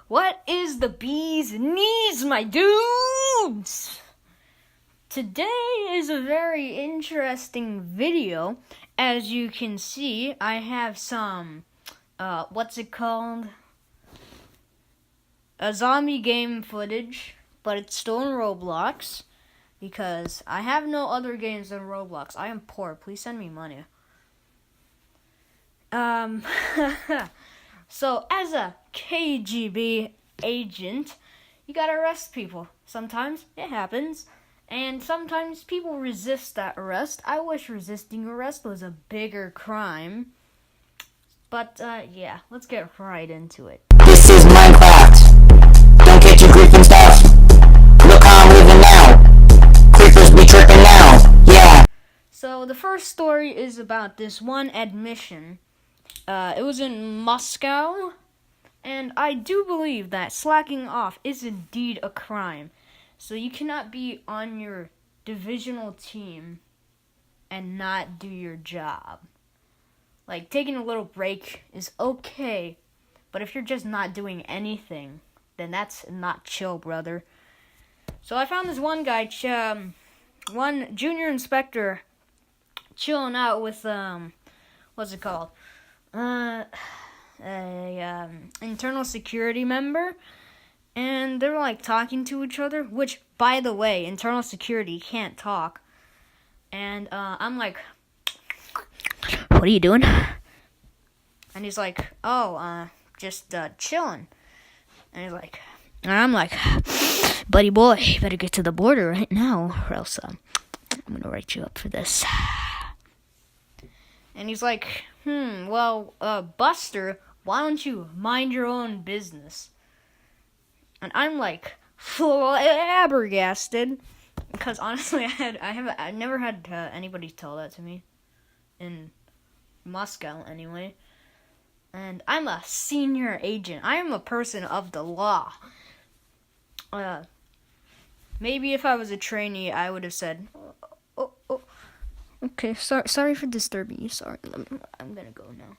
What is the bee's knees, my dudes? Today is a very interesting video. As you can see, I have some, what's it called? A zombie game footage, but it's still in Roblox, because I have no other games than Roblox. I am poor. Please send me money. So, as a KGB agent, you gotta arrest people. Sometimes it happens, and sometimes people resist that arrest. I wish resisting arrest was a bigger crime. But, yeah, let's get right into it. This is Minecraft. Don't get your grief and stuff. Look how I'm living now. Creepers be tripping now. Yeah. So, the first story is about this one admission. It was in Moscow, and I do believe that slacking off is indeed a crime. So you cannot be on your divisional team and not do your job. Like, taking a little break is okay, but if you're just not doing anything, then that's not chill, brother. So I found this one guy, one junior inspector, chilling out with, what's it called? Internal security member, and they were like talking to each other, which, by the way, internal security can't talk. And I'm like, what are you doing? And he's like, just chilling. And I'm like, buddy boy, you better get to the border right now, or else I'm gonna write you up for this. And he's like, Buster, why don't you mind your own business? And I'm like, flabbergasted, because honestly, I never had anybody tell that to me, in Moscow anyway. And I'm a senior agent. I am a person of the law. Maybe if I was a trainee, I would have said, okay, sorry for disturbing you. Sorry, I'm gonna go now.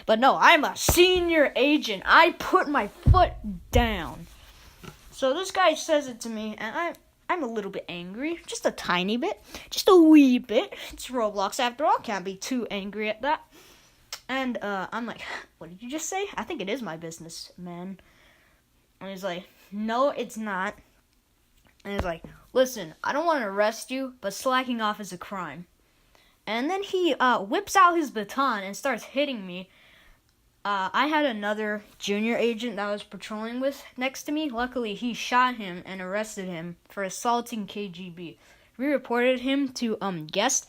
But no, I'm a senior agent. I put my foot down. So this guy says it to me, and I'm a little bit angry. Just a tiny bit. Just a wee bit. It's Roblox after all. Can't be too angry at that. And I'm like, what did you just say? I think it is my business, man. And he's like, no, it's not. And he's like, listen, I don't want to arrest you, but slacking off is a crime. And then he whips out his baton and starts hitting me. I had another junior agent that I was patrolling with next to me. Luckily, he shot him and arrested him for assaulting KGB. We reported him to guest,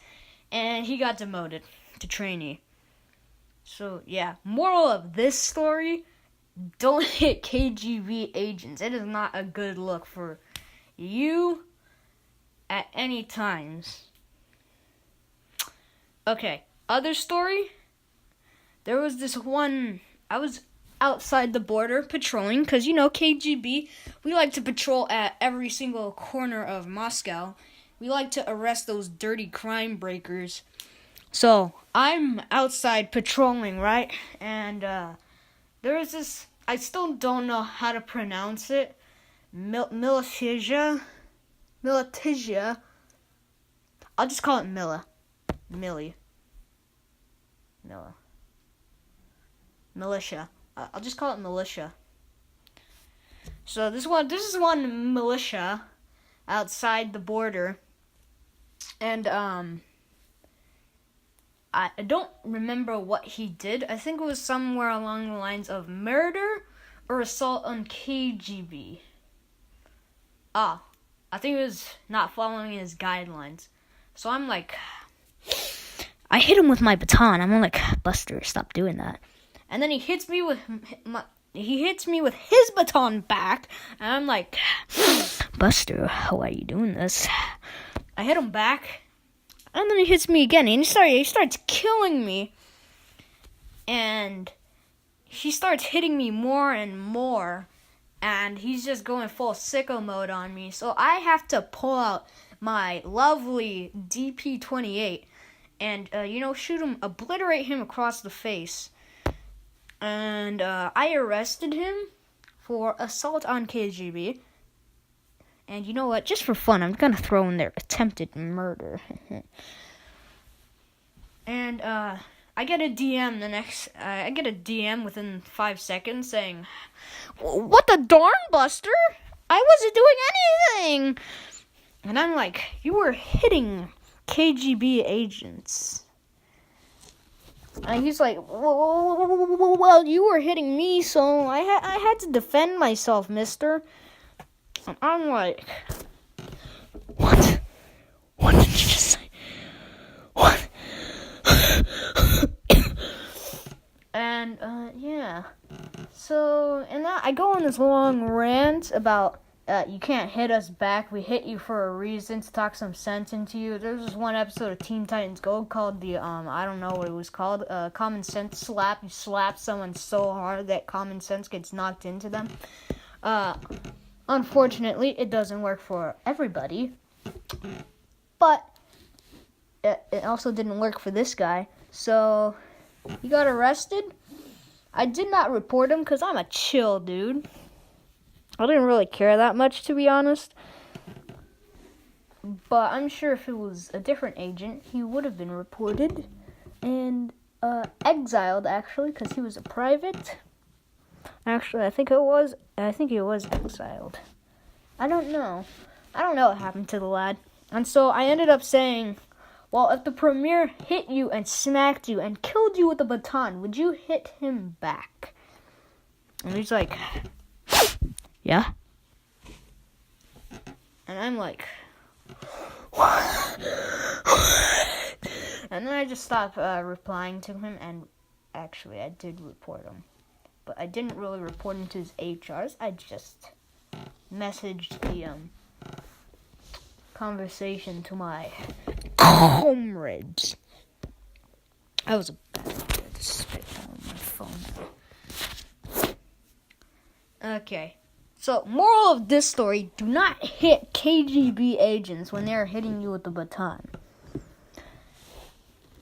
and he got demoted to trainee. So, yeah, moral of this story, don't hit KGB agents. It is not a good look for you at any times. Okay, other story. There was this one, I was outside the border patrolling, because, KGB, we like to patrol at every single corner of Moscow. We like to arrest those dirty crime breakers. So, I'm outside patrolling, right? And there was this, I still don't know how to pronounce it, militia. I'll just call it militia. I'll just call it militia. So this is one militia outside the border, and I don't remember what he did. I think it was somewhere along the lines of murder or assault on KGB. I think it was not following his guidelines. So I'm like, I hit him with my baton. I'm like, Buster, stop doing that. And then he hits me with his baton back, and I'm like, Buster, why are you doing this? I hit him back, and then he hits me again, and he starts killing me, and he starts hitting me more and more, and he's just going full sicko mode on me. So I have to pull out my lovely DP-28 and shoot him, obliterate him across the face. And I arrested him for assault on KGB. And you know what? Just for fun, I'm gonna throw in there attempted murder. And I get a DM I get a DM within 5 seconds saying, "What the darn, Buster? I wasn't doing anything." And I'm like, "You were hitting KGB agents." And he's like, "Well, you were hitting me, so I had to defend myself, mister." And I'm like, "What? What did you just say? What?" And, yeah. So, and that, I go on this long rant about, you can't hit us back. We hit you for a reason, to talk some sense into you. There's this one episode of Teen Titans Go called the, I don't know what it was called, common sense slap. You slap someone so hard that common sense gets knocked into them. Unfortunately, it doesn't work for everybody. But it also didn't work for this guy. So, he got arrested. I did not report him because I'm a chill dude. I didn't really care that much, to be honest. But I'm sure if it was a different agent, he would have been reported and exiled, actually, because he was a private. Actually, I think he was exiled. I don't know what happened to the lad. And so I ended up saying, "Well, if the premier hit you and smacked you and killed you with a baton, would you hit him back?" And he's like, "Yeah." And I'm like, "What?" And then I just stopped replying to him, and actually I did report him. But I didn't really report him to his HRs. I just messaged the conversation to my comrades. I was a bad idea to spit on my phone now. Okay. So, moral of this story, do not hit KGB agents when they're hitting you with the baton.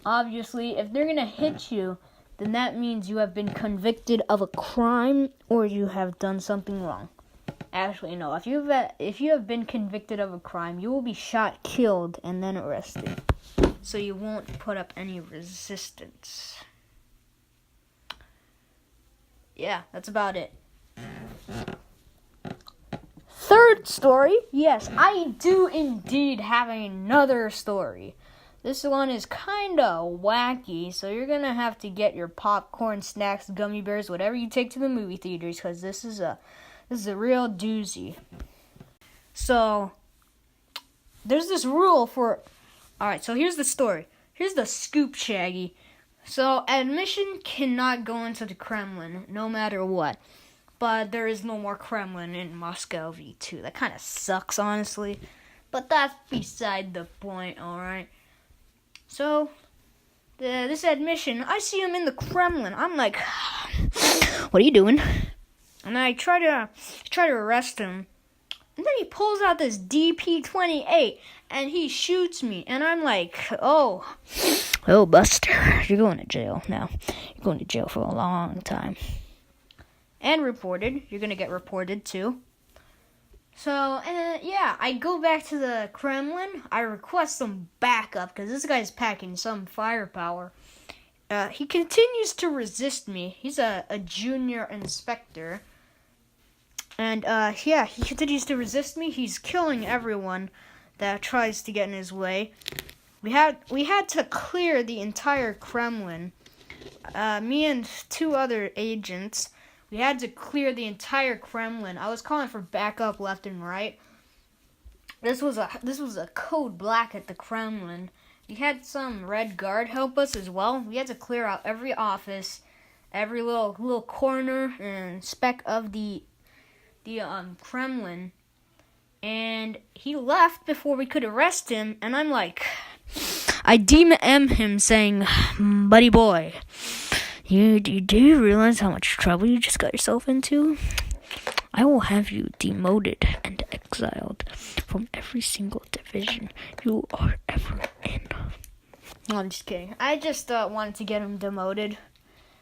Obviously, if they're going to hit you, then that means you have been convicted of a crime or you have done something wrong. Actually, no. If you have been convicted of a crime, you will be shot, killed, and then arrested. So you won't put up any resistance. Yeah, that's about it. Third story. Yes, I do indeed have another story. This one is kind of wacky, so you're going to have to get your popcorn, snacks, gummy bears, whatever you take to the movie theaters, because this is a real doozy. So, there's this rule for... Alright, so here's the story. Here's the scoop, Shaggy. So, admission cannot go into the Kremlin, no matter what. But there is no more Kremlin in Moscow V2. That kind of sucks, honestly. But that's beside the point, alright? So, this admission, I see him in the Kremlin. I'm like, "What are you doing?" And I try to arrest him. And then he pulls out this DP-28 and he shoots me. And I'm like, oh, Buster, you're going to jail now. You're going to jail for a long time. And reported. You're going to get reported too. So, yeah, I go back to the Kremlin. I request some backup because this guy's packing some firepower. He continues to resist me. He's a junior inspector. And, yeah, he continues to resist me. He's killing everyone that tries to get in his way. We had to clear the entire Kremlin. Me and 2 other agents, we had to clear the entire Kremlin. I was calling for backup left and right. This was a code black at the Kremlin. We had some Red Guard help us as well. We had to clear out every office, every little corner and speck of the Kremlin. And he left before we could arrest him. And I'm like, I DM him saying, "Buddy boy, do you realize how much trouble you just got yourself into? I will have you demoted and exiled from every single division you are ever in." No, I'm just kidding. I just wanted to get him demoted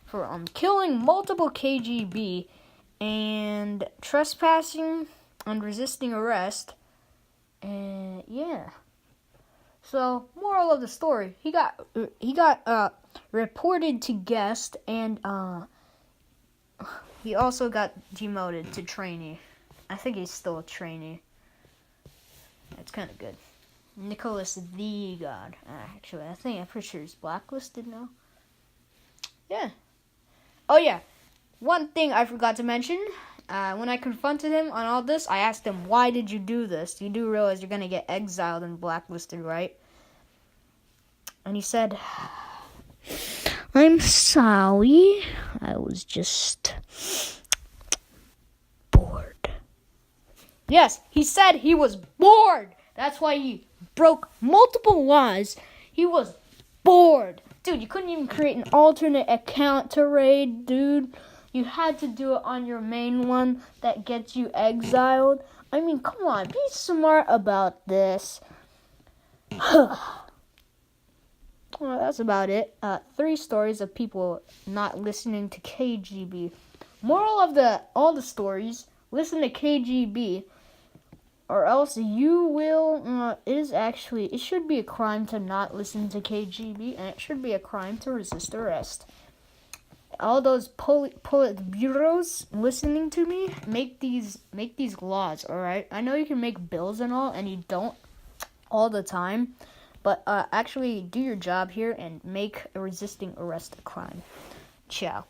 for killing multiple KGB and trespassing and resisting arrest. And yeah. So, moral of the story, he got reported to guest, and he also got demoted to trainee. I think he's still a trainee. That's kind of good. Nicholas the God. Actually, I'm pretty sure he's blacklisted now. Yeah. Oh yeah. One thing I forgot to mention. When I confronted him on all this, I asked him, why did you do this? You do realize you're going to get exiled and blacklisted, right? And he said, I'm sorry. I was just bored. Yes, he said he was bored. That's why he broke multiple laws. He was bored. Dude, you couldn't even create an alternate account to raid, dude. You had to do it on your main one that gets you exiled. I mean, come on, be smart about this. Well, that's about it. 3 stories of people not listening to KGB. Moral of all the stories, listen to KGB, or else you will, it should be a crime to not listen to KGB, and it should be a crime to resist arrest. All those bureaus listening to me, make these laws, alright? I know you can make bills and all, and you don't all the time, but actually do your job here and make resisting arrest a crime. Ciao.